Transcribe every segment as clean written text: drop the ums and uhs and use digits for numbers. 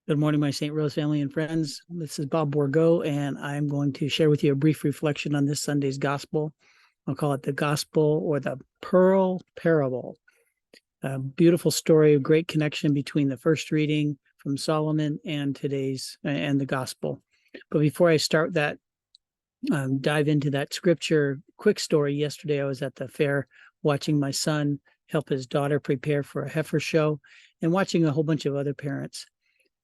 Good morning, my St. Rose family and friends. This is Bob Bourgo, and I'm going to share with you a brief reflection on this Sunday's gospel. I'll call it the gospel or the pearl parable. A beautiful story, a great connection between the first reading from Solomon and today's and the gospel. But before I start that, dive into that scripture, quick story. Yesterday, I was at the fair watching my son help his daughter prepare for a heifer show and watching a whole bunch of other parents.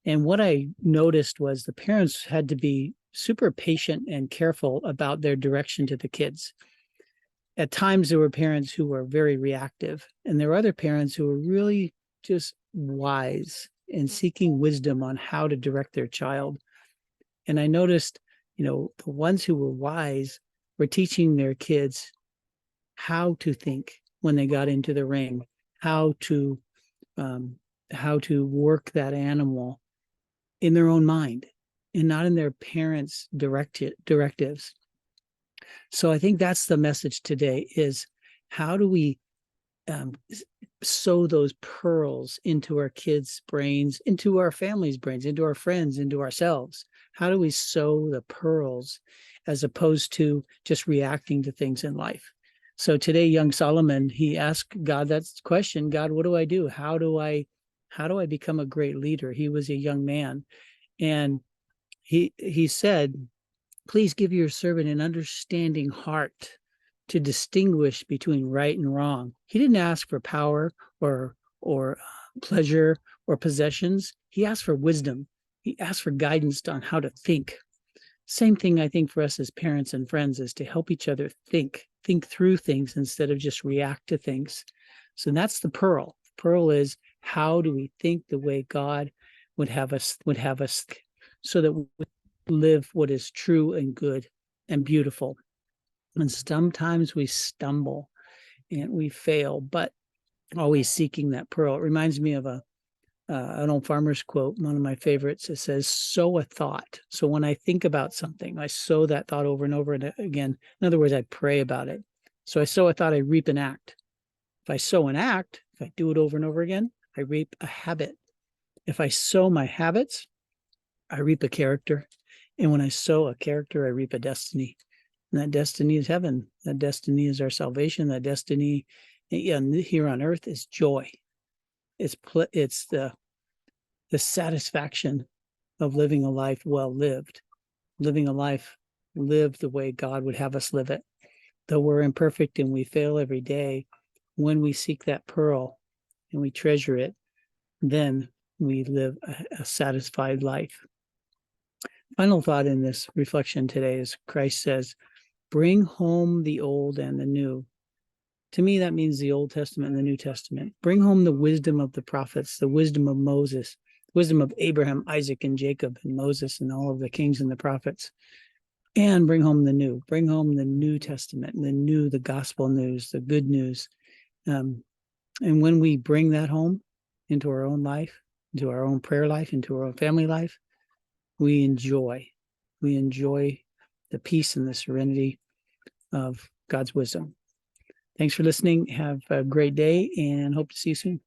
And what I noticed was the parents had to be super patient and careful about their direction to the kids. At times, there were parents who were very reactive, and there were other parents who were really just wise and seeking wisdom on how to direct their child. And I noticed, the ones who were wise were teaching their kids how to think when they got into the ring, how to work that animal in their own mind and not in their parents' directives. So I think that's the message today is how do we sow those pearls into our kids' brains, into our family's brains, into our friends, into ourselves? How do we sow the pearls as opposed to just reacting to things in life? So today, young Solomon, he asked God that question, God, what do I do? How do I become a great leader? He was a young man. And he said, please give your servant an understanding heart to distinguish between right and wrong. He didn't ask for power or pleasure or possessions. He asked for wisdom. He asked for guidance on how to think. Same thing I think for us as parents and friends is to help each other think through things instead of just react to things. So that's the pearl. Pearl is how do we think the way God would have us so that we live what is true and good and beautiful. And sometimes we stumble and we fail, but always seeking that pearl. It reminds me of an old farmer's quote, one of my favorites. It says, sow a thought. So when I think about something, I sow that thought over and over and again. In other words, I pray about it. So I sow a thought, I reap an act. If I sow an act, if I do it over and over again, I reap a habit. If I sow my habits, I reap a character. And when I sow a character, I reap a destiny. And that destiny is heaven. That destiny is our salvation. That destiny here on earth is joy. It's the satisfaction of living a life well lived, living a life lived the way God would have us live it. Though we're imperfect and we fail every day, when we seek that pearl and we treasure it, then we live a satisfied life. Final thought in this reflection today is Christ says, bring home the old and the new. To me, that means the Old Testament and the New Testament. Bring home the wisdom of the prophets, the wisdom of Moses, wisdom of Abraham, Isaac, and Jacob, and Moses, and all of the kings and the prophets. And bring home the new. Bring home the New Testament, the gospel news, the good news. And when we bring that home into our own life, into our own prayer life, into our own family life, we enjoy the peace and the serenity of God's wisdom. Thanks for listening. Have a great day and hope to see you soon.